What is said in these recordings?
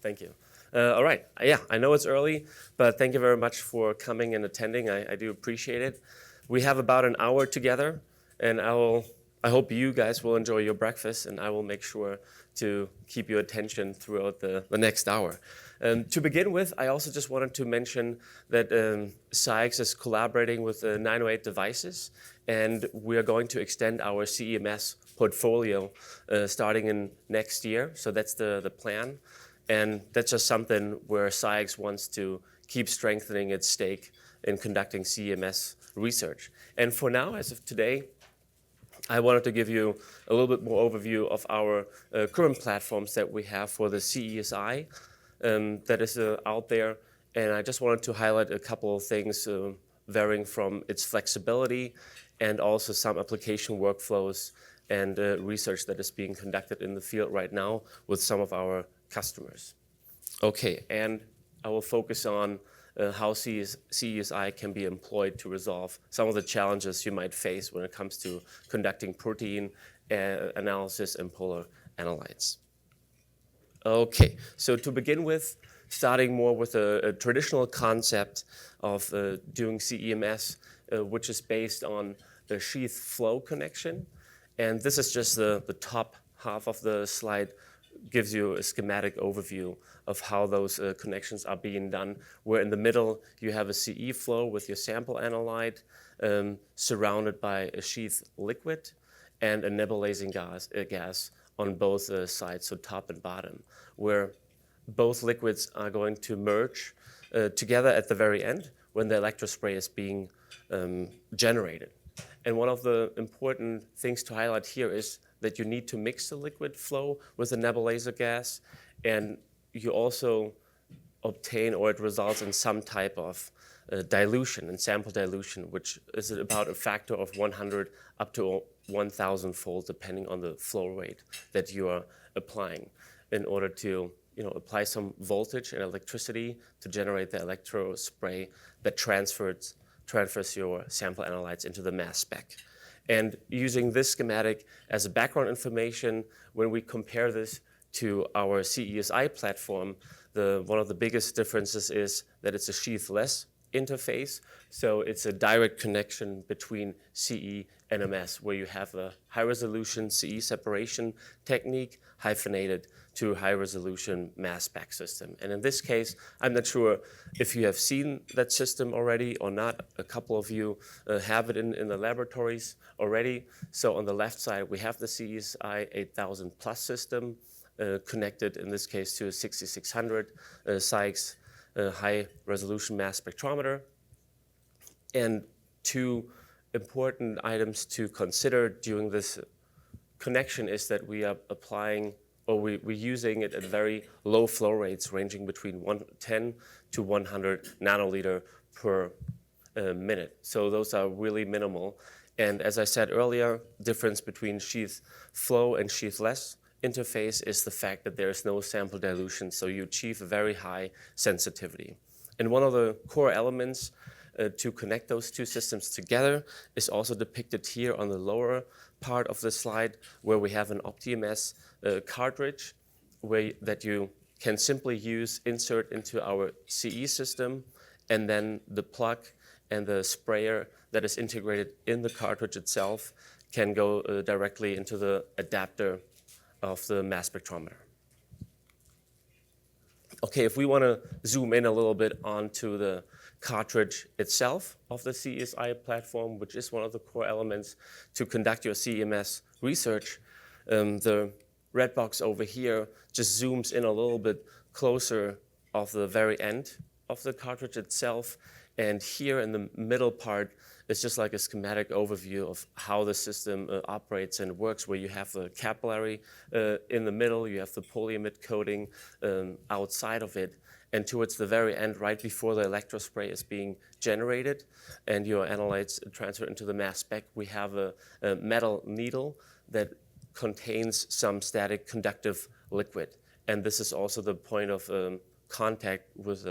Thank you. All right. Yeah, I know it's early, but thank you very much for coming and attending. I do appreciate it. We have about an hour together, and I hope you guys will enjoy your breakfast, and I will make sure to keep your attention throughout the next hour. To begin with, I also just wanted to mention that SCIEX is collaborating with 908 Devices, and we are going to extend our CESIMS portfolio starting in next year. So that's the plan. And that's just something where SCIEX wants to keep strengthening its stake in conducting CESIMS research. And for now, as of today, I wanted to give you a little bit more overview of our current platforms that we have for the CESI that is out there. And I just wanted to highlight a couple of things varying from its flexibility and also some application workflows and research that is being conducted in the field right now with some of our customers. Okay, and I will focus on how CESI can be employed to resolve some of the challenges you might face when it comes to conducting protein analysis and polar analytes. Okay, so to begin with, starting more with a traditional concept of doing CESIMS, which is based on the sheath flow connection. And this is just the top half of the slide, gives you a schematic overview of how those connections are being done, where in the middle you have a CE flow with your sample analyte surrounded by a sheath liquid and a nebulizing gas on both sides, so top and bottom, where both liquids are going to merge together at the very end when the electrospray is being generated. And one of the important things to highlight here is that you need to mix the liquid flow with the nebulizer gas, and you also obtain, or it results in some type of dilution and sample dilution, which is about a factor of 100 up to 1,000 fold, depending on the flow rate that you are applying, in order to apply some voltage and electricity to generate the electrospray that transfers your sample analytes into the mass spec. And using this schematic as a background information, when we compare this to our CESI platform, one of the biggest differences is that it's a sheathless interface. So it's a direct connection between CE and MS, where you have a high-resolution CE separation technique hyphenated to high-resolution mass spec system. And in this case, I'm not sure if you have seen that system already or not. A couple of you have it in the laboratories already. So on the left side, we have the CESI 8000 Plus system connected, in this case, to a 6600 SCIEX high-resolution mass spectrometer. And two important items to consider during this connection is that we are applying, or we're using it at very low flow rates, ranging between 10 to 100 nanoliter per minute. So those are really minimal. And as I said earlier, difference between sheath flow and sheathless interface is the fact that there is no sample dilution, so you achieve a very high sensitivity. And one of the core elements to connect those two systems together is also depicted here on the lower part of the slide, where we have an OptiMS cartridge that you can simply insert into our CE system, and then the plug and the sprayer that is integrated in the cartridge itself can go directly into the adapter of the mass spectrometer. Okay, if we want to zoom in a little bit onto the cartridge itself of the CESI platform, which is one of the core elements to conduct your CESIMS research, the red box over here just zooms in a little bit closer of the very end of the cartridge itself. And here in the middle part is just like a schematic overview of how the system operates and works, where you have the capillary in the middle, you have the polyamide coating outside of it, and towards the very end, right before the electrospray is being generated and your analytes transfer into the mass spec, we have a metal needle that contains some static conductive liquid. And this is also the point of contact with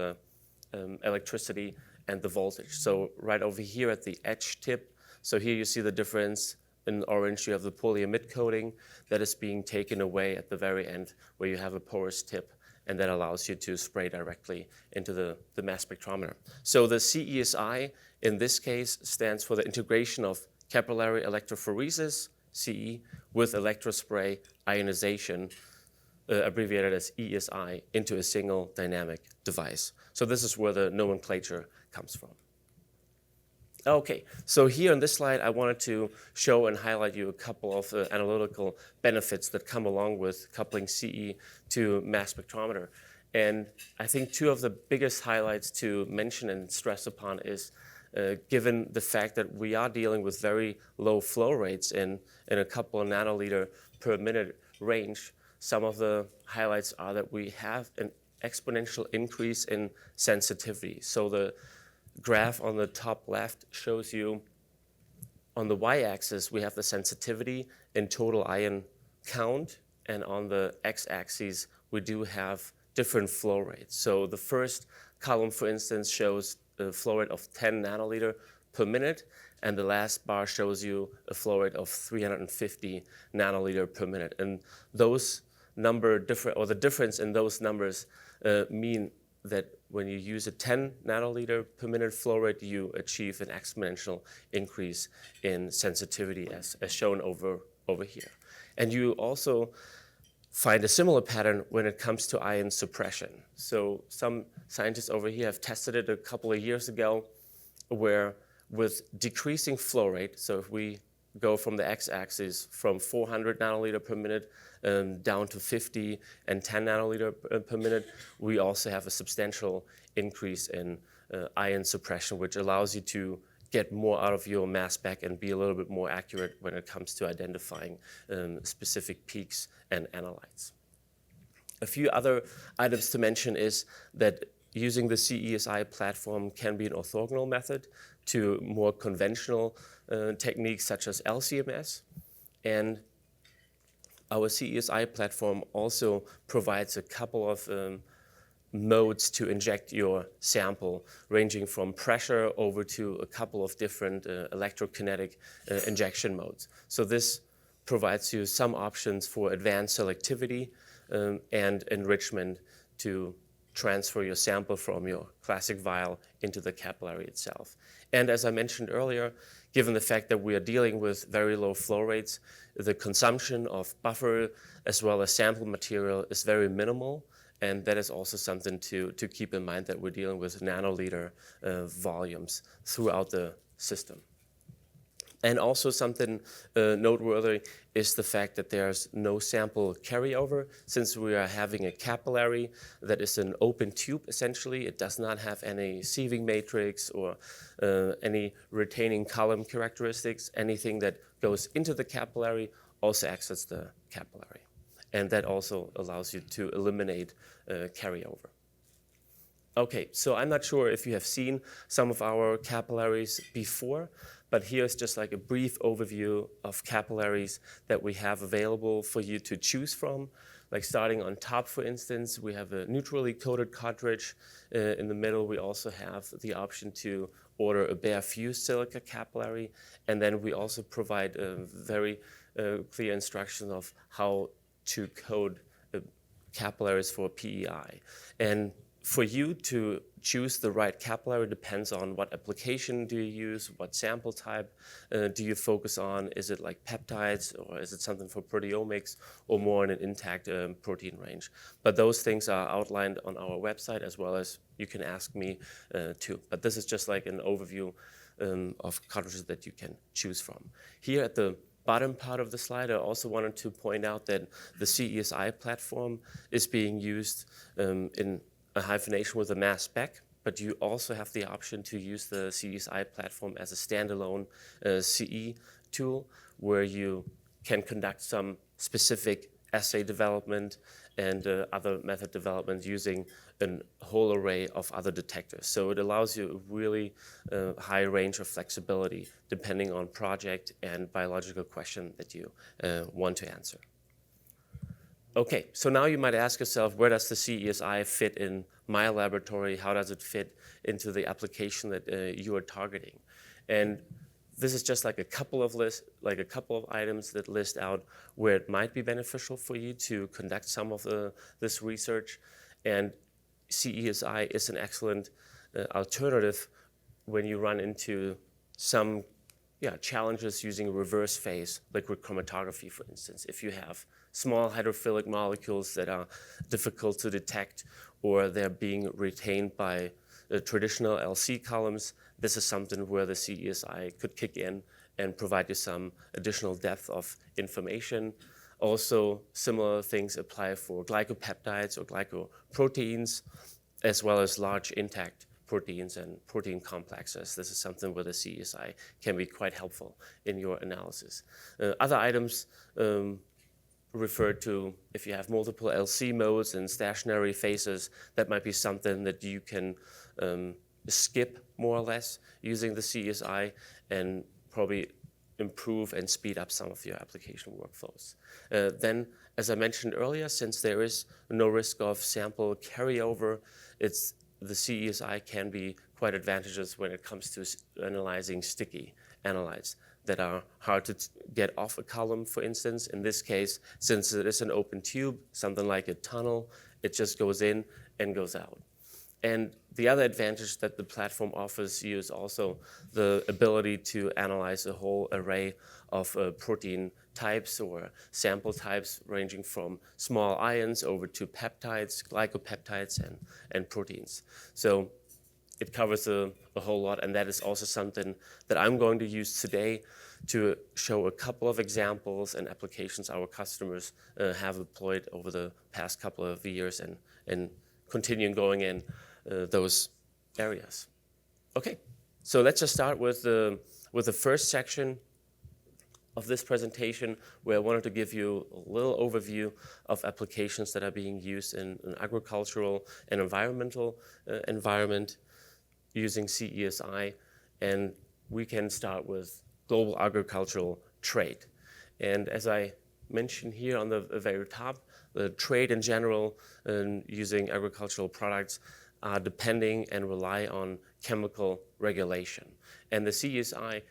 electricity and the voltage. So right over here at the edge tip, so here you see the difference. In orange, you have the polyamide coating that is being taken away at the very end, where you have a porous tip. and that allows you to spray directly into the mass spectrometer. So the CESI in this case stands for the integration of capillary electrophoresis, CE, with electrospray ionization, abbreviated as ESI, into a single dynamic device. So this is where the nomenclature comes from. Okay, so here on this slide, I wanted to show and highlight you a couple of analytical benefits that come along with coupling CE to mass spectrometer. And I think two of the biggest highlights to mention and stress upon is given the fact that we are dealing with very low flow rates in a couple of nanoliter per minute range, some of the highlights are that we have an exponential increase in sensitivity. So the graph on the top left shows you on the y-axis we have the sensitivity in total ion count, and on the x-axis we do have different flow rates. So the first column, for instance, shows a flow rate of 10 nanoliter per minute, and the last bar shows you a flow rate of 350 nanoliter per minute. And those the difference in those numbers mean that when you use a 10 nanoliter per minute flow rate, you achieve an exponential increase in sensitivity as shown over here. And you also find a similar pattern when it comes to ion suppression. So some scientists over here have tested it a couple of years ago, where with decreasing flow rate, so if we go from the x-axis from 400 nanoliter per minute down to 50 and 10 nanoliter per minute, we also have a substantial increase in ion suppression, which allows you to get more out of your mass spec and be a little bit more accurate when it comes to identifying specific peaks and analytes. A few other items to mention is that using the CESI platform can be an orthogonal method to more conventional techniques such as LC-MS. And our CESI platform also provides a couple of modes to inject your sample, ranging from pressure over to a couple of different electrokinetic injection modes. So this provides you some options for advanced selectivity and enrichment to transfer your sample from your classic vial into the capillary itself. And as I mentioned earlier, given the fact that we are dealing with very low flow rates, the consumption of buffer as well as sample material is very minimal. And that is also something to keep in mind, that we're dealing with nanoliter volumes throughout the system. And also something noteworthy is the fact that there's no sample carryover, since we are having a capillary that is an open tube essentially. It does not have any sieving matrix or any retaining column characteristics. Anything that goes into the capillary also exits the capillary. And that also allows you to eliminate carryover. Okay, so I'm not sure if you have seen some of our capillaries before, but here's just like a brief overview of capillaries that we have available for you to choose from. Like starting on top, for instance, we have a neutrally coated cartridge. In the middle, we also have the option to order a bare fused silica capillary. And then we also provide very clear instructions of how to code capillaries for PEI. And for you to choose the right capillary depends on what application do you use, what sample type do you focus on. Is it like peptides, or is it something for proteomics, or more in an intact protein range? But those things are outlined on our website, as well as you can ask me too. But this is just like an overview of cartridges that you can choose from. Here at the bottom part of the slide, I also wanted to point out that the CESI platform is being used in a hyphenation with a mass spec, but you also have the option to use the CESI platform as a standalone CE tool, where you can conduct some specific assay development and other method development using a whole array of other detectors. So it allows you a really high range of flexibility depending on project and biological question that you want to answer. Okay, so now you might ask yourself, where does the CESI fit in my laboratory? How does it fit into the application that you are targeting? And this is just like a couple of items that list out where it might be beneficial for you to conduct some of this research. And CESI is an excellent alternative when you run into some challenges using reverse phase liquid chromatography, for instance. If you have small hydrophilic molecules that are difficult to detect or they're being retained by traditional LC columns, this is something where the CESI could kick in and provide you some additional depth of information. Also, similar things apply for glycopeptides or glycoproteins, as well as large intact proteins and protein complexes. This is something where the CESI can be quite helpful in your analysis. Other items refer to if you have multiple LC modes and stationary phases, that might be something that you can skip more or less using the CESI and probably improve and speed up some of your application workflows. Then, as I mentioned earlier, since there is no risk of sample carryover, the CESI can be quite advantageous when it comes to analyzing sticky analytes that are hard to get off a column, for instance. In this case, since it is an open tube, something like a tunnel, it just goes in and goes out. And the other advantage that the platform offers you is also the ability to analyze a whole array of protein types or sample types ranging from small ions over to peptides, glycopeptides, and proteins. So it covers a whole lot, and that is also something that I'm going to use today to show a couple of examples and applications our customers have deployed over the past couple of years and continuing going in those areas. Okay, so let's just start with the first section of this presentation, where I wanted to give you a little overview of applications that are being used in an agricultural and environmental environment using CESI. And we can start with global agricultural trade. And as I mentioned here on the very top, the trade in general using agricultural products are depending and rely on chemical regulation. And the CESI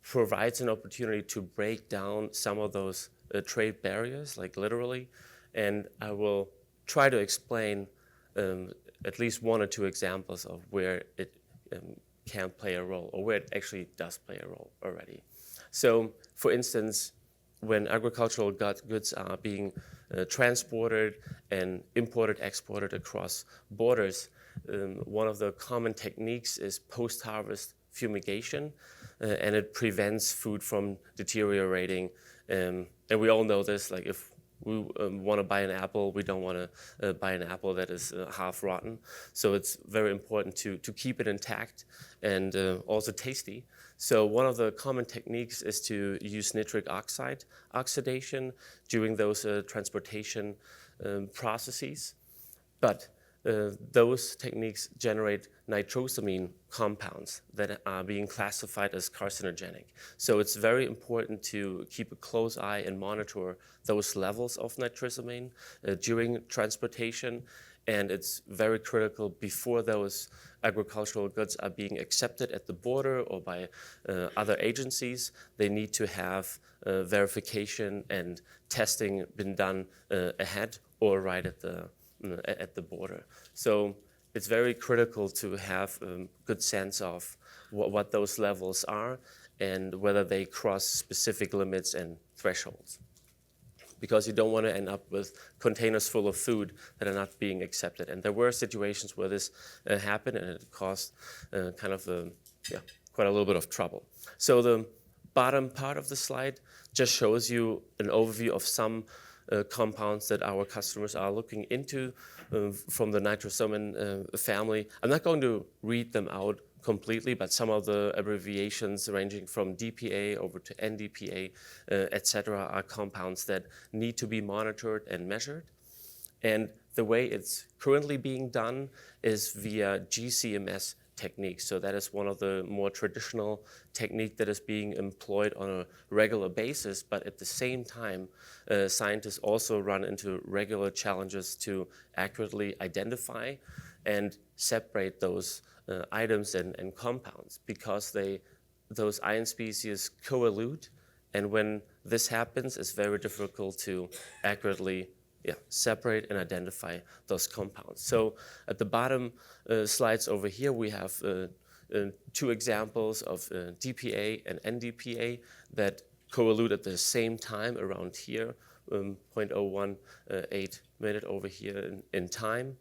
provides an opportunity to break down some of those trade barriers, like literally, and I will try to explain at least one or two examples of where it can play a role, or where it actually does play a role already. So, for instance, when agricultural goods are being transported and imported, exported across borders, one of the common techniques is post-harvest fumigation, and it prevents food from deteriorating. And we all know this, like if we want to buy an apple, we don't want to buy an apple that is half rotten. So it's very important to keep it intact and also tasty. So one of the common techniques is to use nitric oxide oxidation during those transportation processes. But those techniques generate nitrosamine compounds that are being classified as carcinogenic. So it's very important to keep a close eye and monitor those levels of nitrosamine during transportation. And it's very critical before those agricultural goods are being accepted at the border or by other agencies. They need to have verification and testing been done ahead or right at the border. So it's very critical to have a good sense of what those levels are and whether they cross specific limits and thresholds. Because you don't want to end up with containers full of food that are not being accepted. And there were situations where this happened, and it caused quite a little bit of trouble. So the bottom part of the slide just shows you an overview of some compounds that our customers are looking into from the nitrosamine family. I'm not going to read them out completely, but some of the abbreviations ranging from DPA over to NDPA, etc., are compounds that need to be monitored and measured. And the way it's currently being done is via GC-MS techniques. So that is one of the more traditional techniques that is being employed on a regular basis, but at the same time, scientists also run into regular challenges to accurately identify and separate those items and compounds, because those ion species co-elute, and when this happens, it's very difficult to accurately separate and identify those compounds. So at the bottom slides over here, we have two examples of DPA and NDPA that coalute at the same time around here, 0.018 minute over here in time.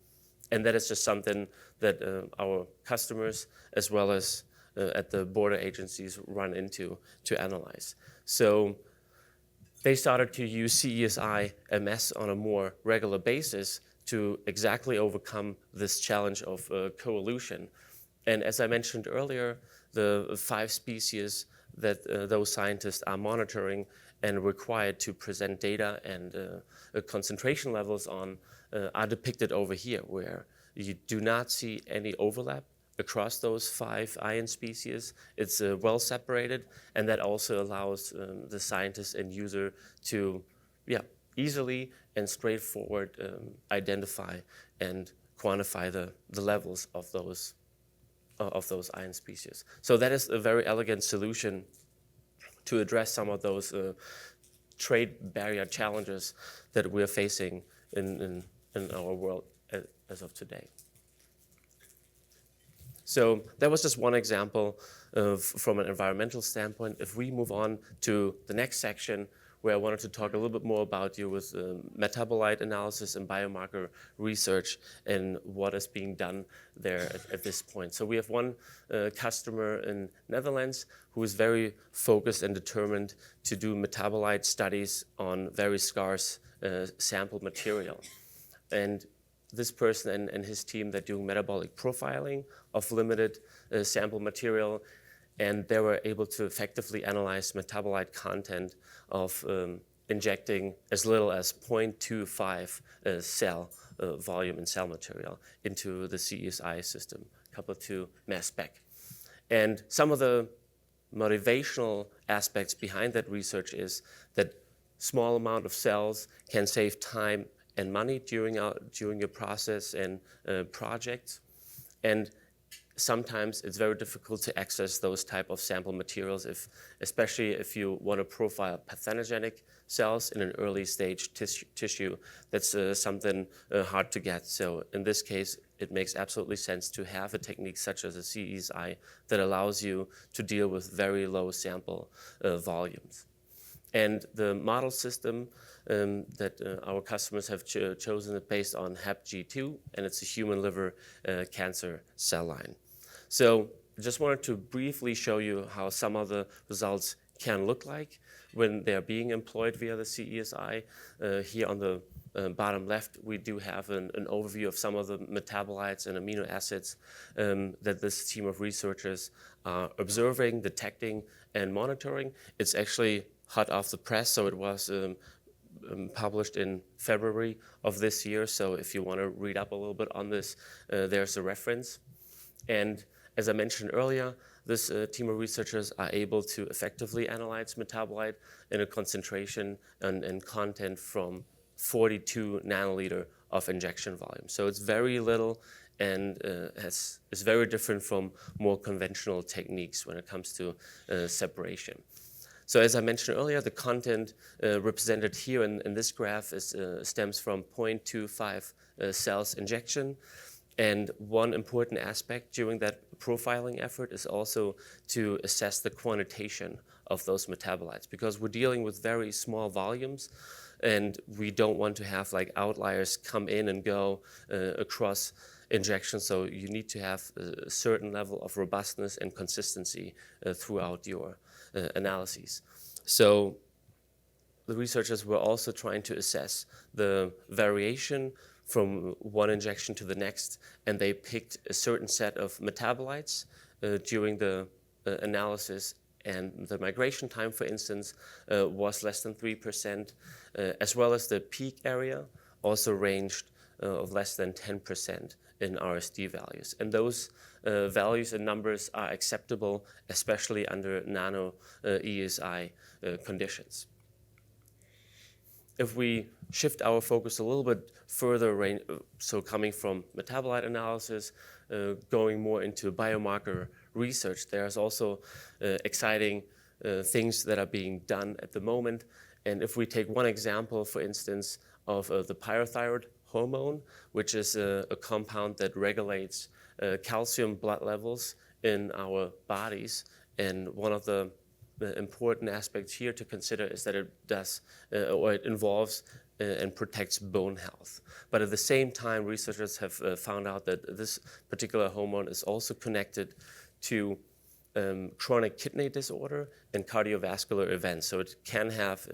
And that is just something that our customers, as well as at the border agencies, run into to analyze. So they started to use CESI-MS on a more regular basis to exactly overcome this challenge of coelution. And as I mentioned earlier, the 5 species that those scientists are monitoring and required to present data and concentration levels on are depicted over here, where you do not see any overlap across those 5 ion species. It's well separated, and that also allows the scientist and user to easily and straightforward identify and quantify the levels of those ion species. So that is a very elegant solution to address some of those trade barrier challenges that we're facing in our world as of today. So that was just one example from an environmental standpoint. If we move on to the next section, where I wanted to talk a little bit more about you with metabolite analysis and biomarker research and what is being done there at this point. So we have one customer in Netherlands who is very focused and determined to do metabolite studies on very scarce sample material. And this person and his team, they're doing metabolic profiling of limited sample material, and they were able to effectively analyze metabolite content of injecting as little as 0.25 cell volume in cell material into the CESI system, coupled to mass spec. And some of the motivational aspects behind that research is that small amount of cells can save time and money during your process and projects. And sometimes it's very difficult to access those type of sample materials, especially if you want to profile pathogenic cells in an early stage tissue. That's something hard to get. So in this case, it makes absolutely sense to have a technique such as a CESI that allows you to deal with very low sample volumes. And the model system that our customers have chosen is based on HepG2, and it's a human liver cancer cell line. So I just wanted to briefly show you how some of the results can look like when they're being employed via the CESI. Here on the bottom left, we do have an overview of some of the metabolites and amino acids that this team of researchers are observing, detecting, and monitoring. It's actually hot off the press, so it was published in February of this year. So if you want to read up a little bit on this, there's a reference. And as I mentioned earlier, this team of researchers are able to effectively analyze metabolite in a concentration and content from 42 nanoliter of injection volume. So it's very little and is very different from more conventional techniques when it comes to separation. So as I mentioned earlier, the content represented here in this graph stems from 0.25 cells injection. And one important aspect during that profiling effort is also to assess the quantitation of those metabolites, because we're dealing with very small volumes, and we don't want to have like outliers come in and go across injections. So you need to have a certain level of robustness and consistency throughout your analyses. So the researchers were also trying to assess the variation from one injection to the next, and they picked a certain set of metabolites during the analysis, and the migration time, for instance, was less than 3%, as well as the peak area also ranged of less than 10% in RSD values. And those values and numbers are acceptable, especially under nano ESI conditions. If we shift our focus a little bit further, so coming from metabolite analysis, going more into biomarker research, there's also exciting things that are being done at the moment. And if we take one example, for instance, of the parathyroid hormone, which is a compound that regulates calcium blood levels in our bodies. And one of the important aspects here to consider is that it does, or it involves and protects bone health. But at the same time, researchers have found out that this particular hormone is also connected to chronic kidney disorder and cardiovascular events. So it can have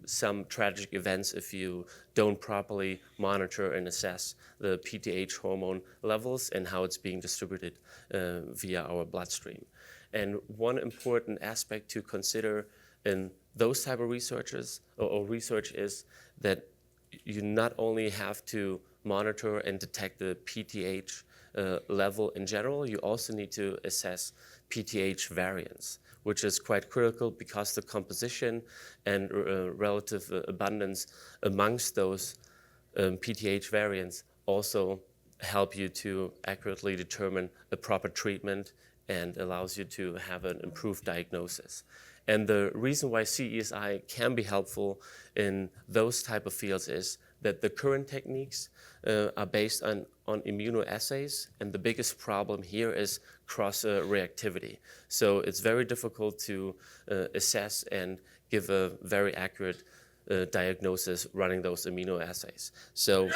some tragic events if you don't properly monitor and assess the PTH hormone levels and how it's being distributed via our bloodstream. And one important aspect to consider in those type of researches or research is that you not only have to monitor and detect the PTH level in general, you also need to assess PTH variance, which is quite critical because the composition and relative abundance amongst those PTH variants also help you to accurately determine a proper treatment and allows you to have an improved diagnosis. And the reason why CESI can be helpful in those type of fields is that the current techniques are based on immunoassays, and the biggest problem here is cross-reactivity. So it's very difficult to assess and give a very accurate diagnosis running those immunoassays. So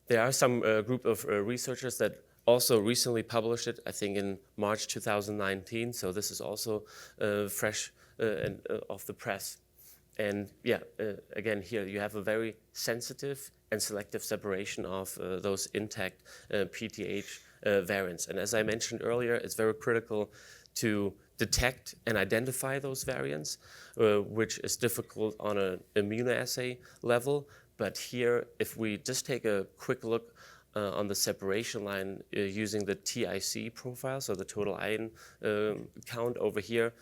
there are some group of researchers that also recently published it, I think in March 2019, so this is also fresh and off the press. And yeah, again, here you have a very sensitive and selective separation of those intact PTH variants. And as I mentioned earlier, it's very critical to detect and identify those variants, which is difficult on an immunoassay level. But here, if we just take a quick look on the separation line using the TIC profile, so the total ion count over here,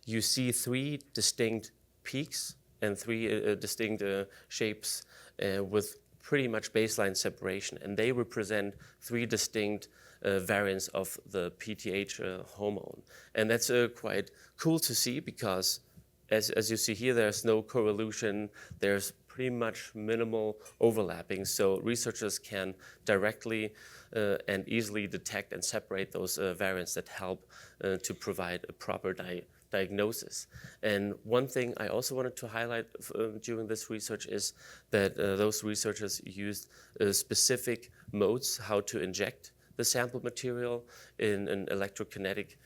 you see three distinct peaks and three distinct shapes with pretty much baseline separation. And they represent three distinct variants of the PTH hormone. And that's quite cool to see because as you see here, there's no correlation, there's pretty much minimal overlapping, so researchers can directly and easily detect and separate those variants that help to provide a proper diagnosis. And one thing I also wanted to highlight during this research is that those researchers used specific modes how to inject the sample material in an electrokinetic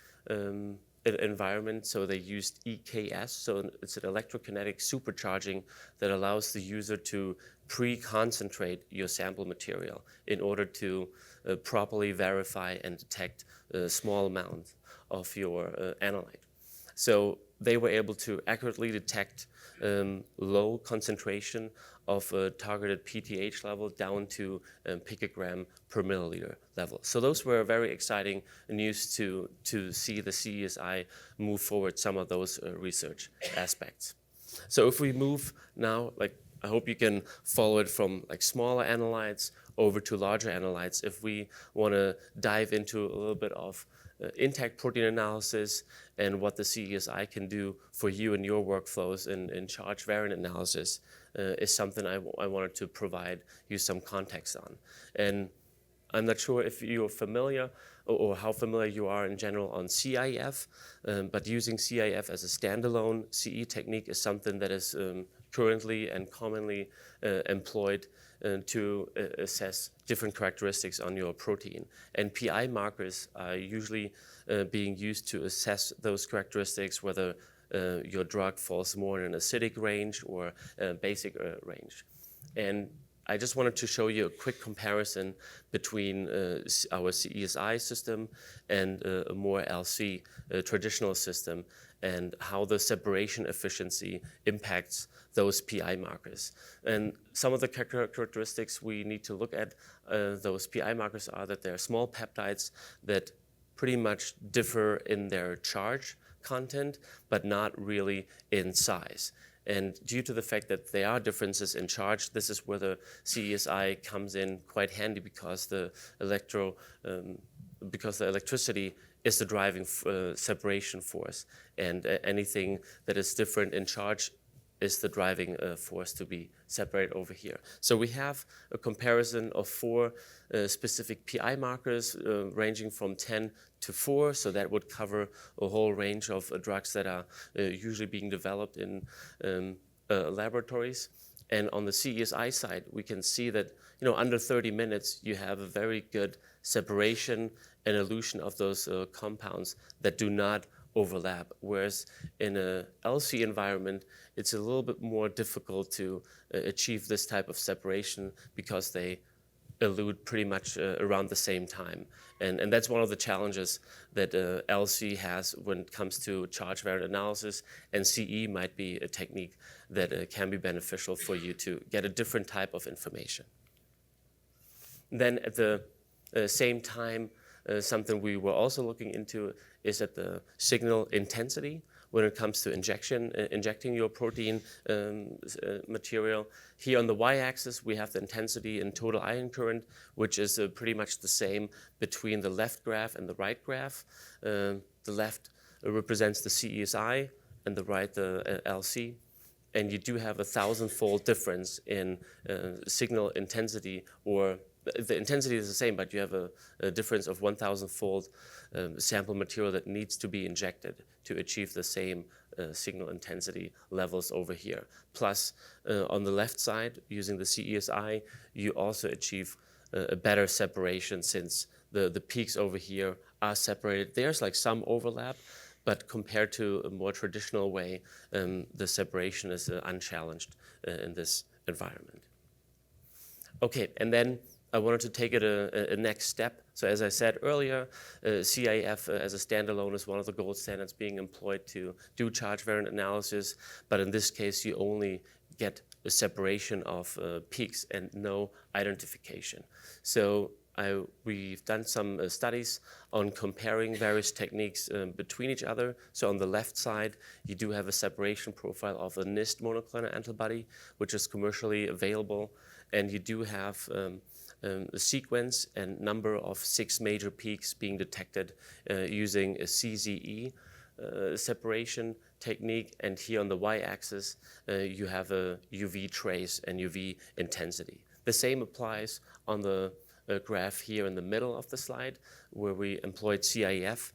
environment. So they used EKS, so it's an electrokinetic supercharging that allows the user to pre-concentrate your sample material in order to properly verify and detect small amounts of your analyte. So they were able to accurately detect low concentration of a targeted PTH level down to picogram per milliliter level. So those were very exciting news to see the CESI move forward some of those research aspects. So if we move now, I hope you can follow it from smaller analytes over to larger analytes. If we want to dive into a little bit of intact protein analysis and what the CESI can do for you and your workflows in charge variant analysis is something I wanted to provide you some context on. And I'm not sure if you're familiar or how familiar you are in general on CIF, but using CIF as a standalone CE technique is something that is currently and commonly employed to assess different characteristics on your protein. And PI markers are usually being used to assess those characteristics, whether your drug falls more in an acidic range or basic range. And I just wanted to show you a quick comparison between our CESI system and a more LC traditional system and how the separation efficiency impacts those PI markers. And some of the characteristics we need to look at those PI markers are that they're small peptides that pretty much differ in their charge content, but not really in size. And due to the fact that there are differences in charge, this is where the CESI comes in quite handy because the electricity is the driving separation force. And anything that is different in charge is the driving force to be separated over here. So we have a comparison of 4 specific PI markers ranging from 10 to 4, so that would cover a whole range of drugs that are usually being developed in laboratories. And on the CESI side, we can see that under 30 minutes, you have a very good separation and elution of those compounds that do not overlap. Whereas in a LC environment, it's a little bit more difficult to achieve this type of separation because they elute pretty much around the same time. And that's one of the challenges that LC has when it comes to charge variant analysis, and CE might be a technique that can be beneficial for you to get a different type of information. Then at the same time, something we were also looking into is at the signal intensity when it comes to injecting your protein material. Here on the y-axis, we have the intensity in total ion current, which is pretty much the same between the left graph and the right graph. The left represents the CESI and the right the LC. And you do have a 1,000-fold difference in signal intensity, or the intensity is the same, but you have a difference of 1,000-fold sample material that needs to be injected to achieve the same signal intensity levels over here. Plus, on the left side, using the CESI, you also achieve a better separation, since the peaks over here are separated. There's like some overlap, but compared to a more traditional way, the separation is unchallenged in this environment. Okay, and then I wanted to take it a next step. So as I said earlier, CIF as a standalone is one of the gold standards being employed to do charge variant analysis, but in this case, you only get a separation of peaks and no identification. So we've done some studies on comparing various techniques between each other. So on the left side, you do have a separation profile of a NIST monoclonal antibody, which is commercially available, and you do have a sequence and number of 6 major peaks being detected using a CZE separation technique. And here on the y-axis, you have a UV trace and UV intensity. The same applies on the graph here in the middle of the slide, where we employed CIF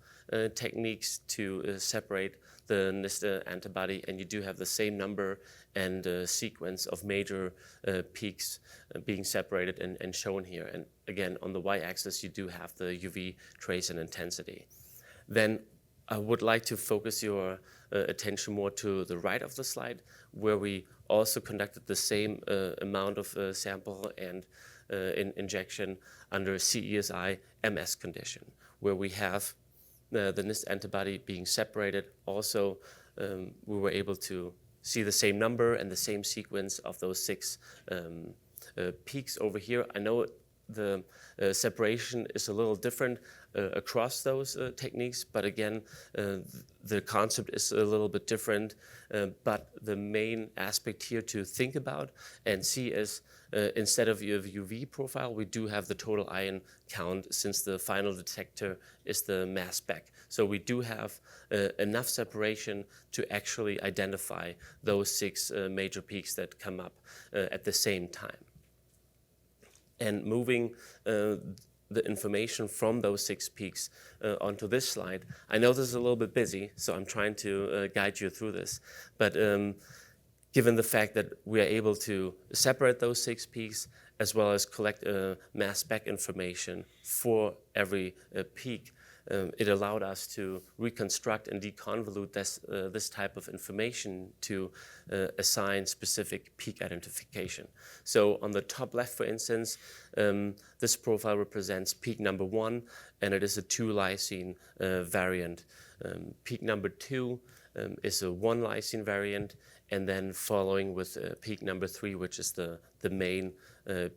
techniques to separate the NIST antibody, and you do have the same number and sequence of major peaks being separated and shown here. And again, on the y-axis, you do have the UV trace and intensity. Then I would like to focus your attention more to the right of the slide, where we also conducted the same amount of sample and injection under CESI-MS condition, where we have the NIST antibody being separated. Also, we were able to see the same number and the same sequence of those 6 peaks over here. I know the separation is a little different across those techniques, but again, the concept is a little bit different. But the main aspect here to think about and see is instead of your UV profile, we do have the total ion count, since the final detector is the mass spec. So we do have enough separation to actually identify those 6 major peaks that come up at the same time. And moving the information from those 6 peaks onto this slide. I know this is a little bit busy, so I'm trying to guide you through this. But given the fact that we are able to separate those 6 peaks, as well as collect mass spec information for every peak, it allowed us to reconstruct and deconvolute this type of information to assign specific peak identification. So on the top left, for instance, this profile represents peak number 1, and it is a 2-lysine variant. Peak number 2 is a 1-lysine variant, and then following with peak number 3, which is the main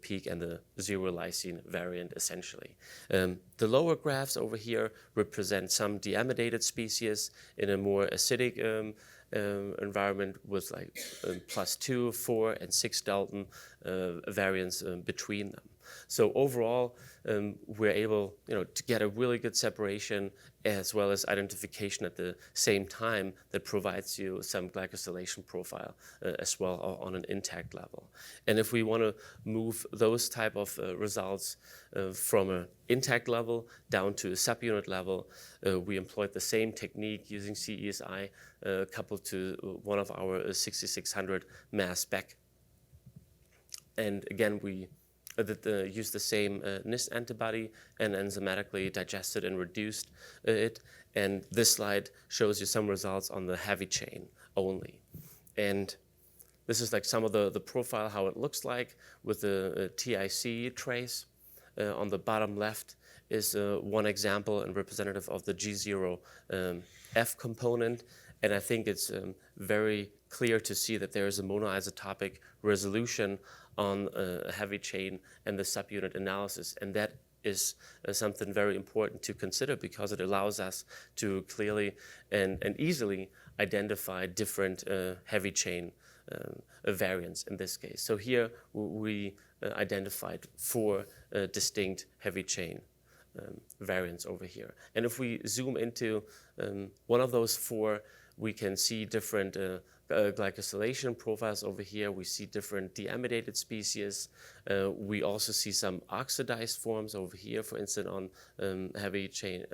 peak and the 0-lysine variant, essentially. The lower graphs over here represent some deamidated species in a more acidic environment with like +2, 4, and 6 Dalton variants between them. So overall, we're able, to get a really good separation as well as identification at the same time that provides you some glycosylation profile as well on an intact level. And if we want to move those type of results from an intact level down to a subunit level, we employed the same technique using CESI coupled to one of our 6600 mass spec. And again, we used the same NIST antibody and enzymatically digested and reduced it. And this slide shows you some results on the heavy chain only. And this is like some of the profile, how it looks like with the TIC trace. On the bottom left is one example and representative of the G0F component. And I think it's very clear to see that there is a monoisotopic resolution on a heavy chain and the subunit analysis. And that is something very important to consider because it allows us to clearly and easily identify different heavy chain variants in this case. So here we identified 4 distinct heavy chain variants over here. And if we zoom into one of those 4, we can see different glycosylation profiles over here. We see different deamidated species. We also see some oxidized forms over here, for instance, on heavy chain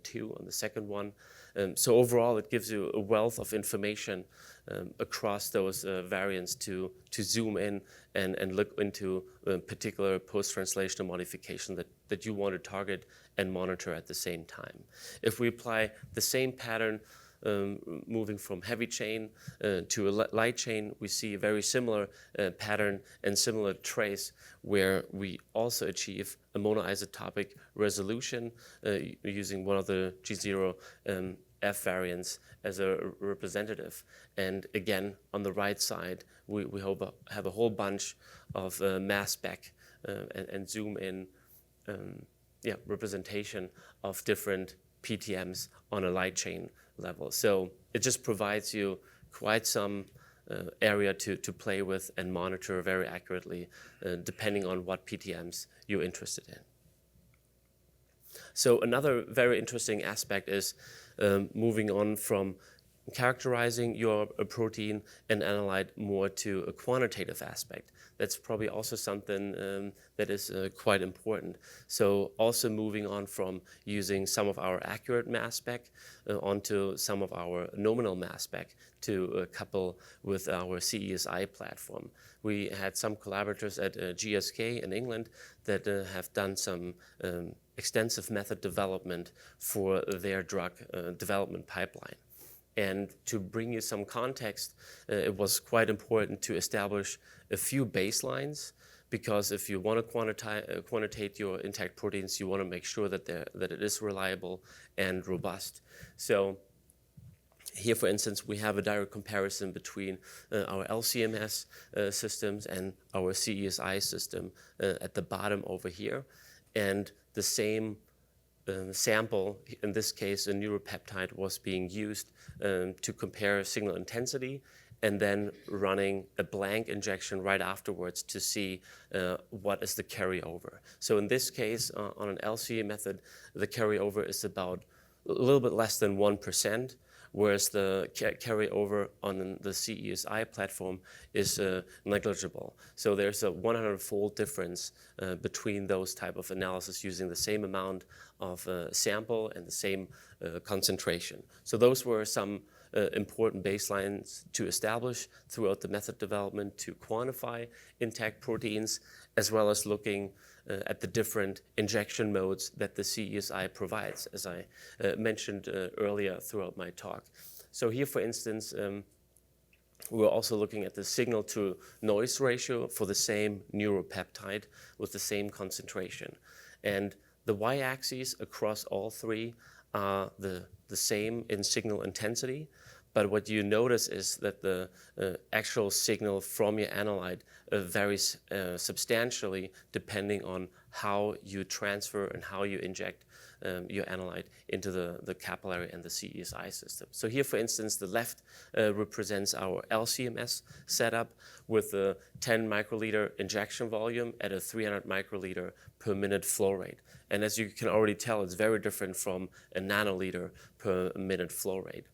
2 on the second one. So overall, it gives you a wealth of information across those variants to zoom in and look into a particular post-translational modification that you want to target and monitor at the same time. If we apply the same pattern moving from heavy chain to a light chain, we see a very similar pattern and similar trace where we also achieve a monoisotopic resolution using one of the G0F variants as a representative. And again, on the right side, we have a whole bunch of mass spec and zoom in representation of different PTMs on a light chain level. So it just provides you quite some area to play with and monitor very accurately depending on what PTMs you're interested in. So another very interesting aspect is moving on from characterizing your protein and analyte more to a quantitative aspect. That's probably also something that is quite important. So also moving on from using some of our accurate mass spec onto some of our nominal mass spec to couple with our CESI platform. We had some collaborators at GSK in England that have done some extensive method development for their drug development pipeline. And to bring you some context, it was quite important to establish a few baselines, because if you want to quantitate your intact proteins, you want to make sure that it is reliable and robust. So here, for instance, we have a direct comparison between our LC-MS systems and our CESI system at the bottom over here. And the same sample, in this case a neuropeptide, was being used to compare signal intensity and then running a blank injection right afterwards to see what is the carryover. So in this case, on an LC method, the carryover is about a little bit less than 1%, whereas the carryover on the CESI platform is negligible. So there's a 100-fold difference between those type of analysis using the same amount of sample and the same concentration. So those were some important baselines to establish throughout the method development to quantify intact proteins, as well as looking at the different injection modes that the CESI provides, as I mentioned earlier throughout my talk. So here, for instance, we're also looking at the signal to noise ratio for the same neuropeptide with the same concentration. And the y-axis across all 3 are the same in signal intensity, but what you notice is that the actual signal from your analyte varies substantially depending on how you transfer and how you inject your analyte into the capillary and the CESI system. So here, for instance, the left represents our LC-MS setup with a 10 microliter injection volume at a 300 microliter per minute flow rate. And as you can already tell, it's very different from a nanoliter per minute flow rate.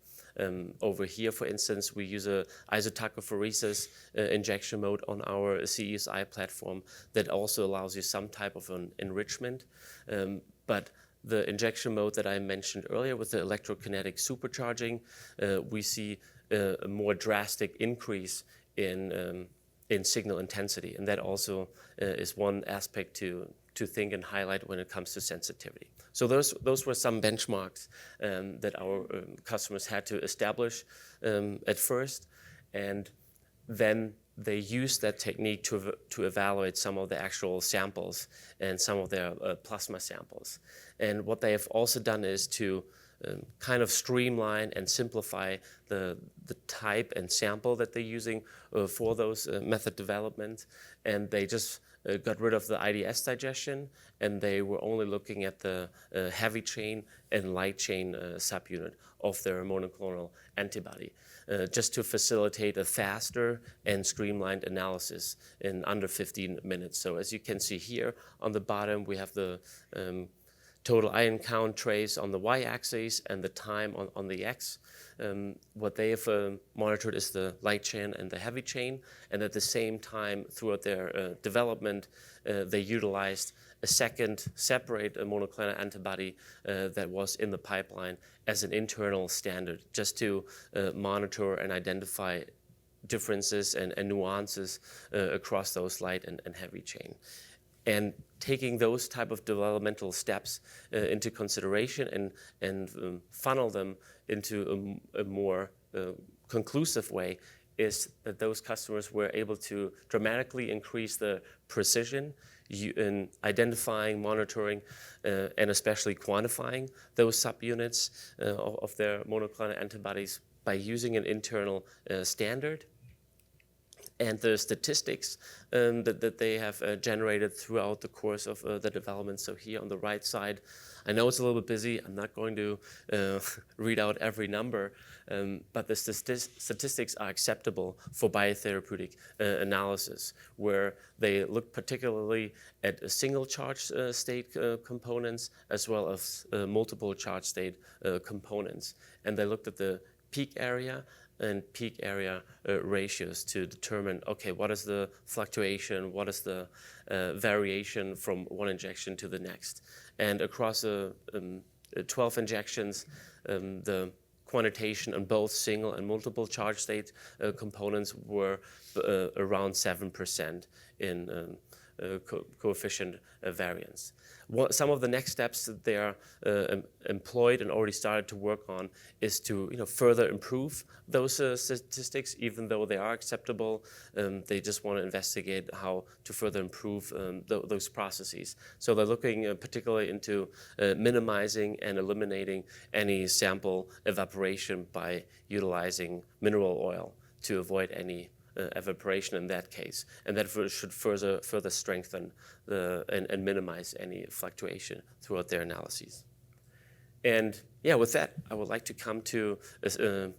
Over here, for instance, we use a isotachophoresis injection mode on our CESI platform that also allows you some type of an enrichment. But the injection mode that I mentioned earlier with the electrokinetic supercharging, we see a more drastic increase in signal intensity. And that also is one aspect to think and highlight when it comes to sensitivity. So those were some benchmarks that our customers had to establish at first, and then they used that technique to evaluate some of the actual samples and some of their plasma samples. And what they have also done is to kind of streamline and simplify the type and sample that they're using for those method development, and they just got rid of the IDS digestion, and they were only looking at the heavy chain and light chain subunit of their monoclonal antibody, just to facilitate a faster and streamlined analysis in under 15 minutes. So as you can see here on the bottom, we have the total ion count trace on the y-axis and the time on the x. What they have monitored is the light chain and the heavy chain, and at the same time, throughout their development, they utilized a second separate monoclonal antibody that was in the pipeline as an internal standard, just to monitor and identify differences and nuances across those light and heavy chain. And taking those type of developmental steps into consideration and funnel them into a more conclusive way is that those customers were able to dramatically increase the precision in identifying, monitoring, and especially quantifying those subunits of their monoclonal antibodies by using an internal standard. And the statistics that they have generated throughout the course of the development. So here on the right side, I know it's a little bit busy. I'm not going to read out every number, but the statistics are acceptable for biotherapeutic analysis, where they look particularly at a single charge state components as well as multiple charge state components. And they looked at the peak area and peak area ratios to determine, okay, what is the fluctuation, what is the variation from one injection to the next. And across 12 injections, the quantitation on both single and multiple charge state components were around 7% in coefficient variance. Some of the next steps that they are employed and already started to work on is to further improve those statistics, even though they are acceptable. They just want to investigate how to further improve those processes. So they're looking particularly into minimizing and eliminating any sample evaporation by utilizing mineral oil to avoid any evaporation in that case, and that should further strengthen and minimize any fluctuation throughout their analyses. And yeah, with that, I would like to come to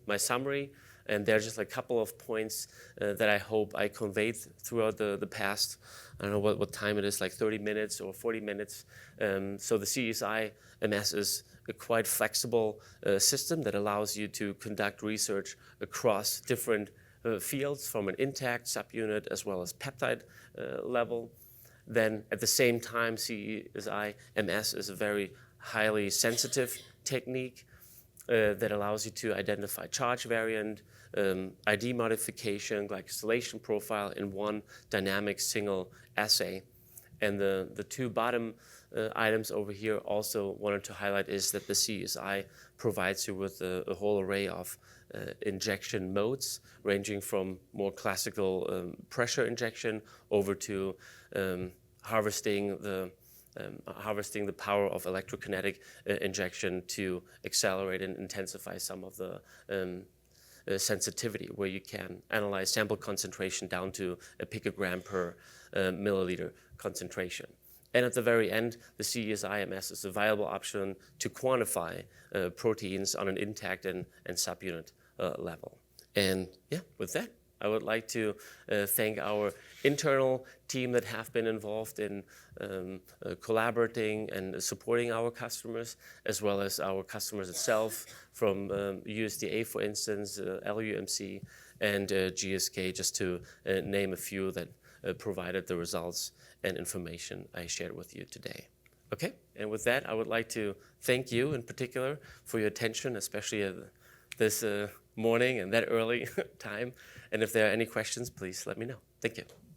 my summary, and there are just a couple of points that I hope I conveyed throughout the past, I don't know what time it is, like 30 minutes or 40 minutes. So the CESI-MS is a quite flexible system that allows you to conduct research across different fields from an intact subunit as well as peptide level. Then at the same time, CESI-MS is a very highly sensitive technique that allows you to identify charge variant, ID modification, glycosylation profile in one dynamic single assay. And the two bottom items over here also wanted to highlight is that the CESI provides you with a whole array of injection modes, ranging from more classical pressure injection over to harvesting the power of electrokinetic injection to accelerate and intensify some of the sensitivity, where you can analyze sample concentration down to a picogram per milliliter concentration. And at the very end, the CESI-MS is a viable option to quantify proteins on an intact and subunit level. And yeah, with that, I would like to thank our internal team that have been involved in collaborating and supporting our customers, as well as our customers itself from USDA, for instance, LUMC, and GSK, just to name a few that provided the results and information I shared with you today. Okay, and with that, I would like to thank you in particular for your attention, especially at this morning and that early time. And if there are any questions, please let me know. Thank you.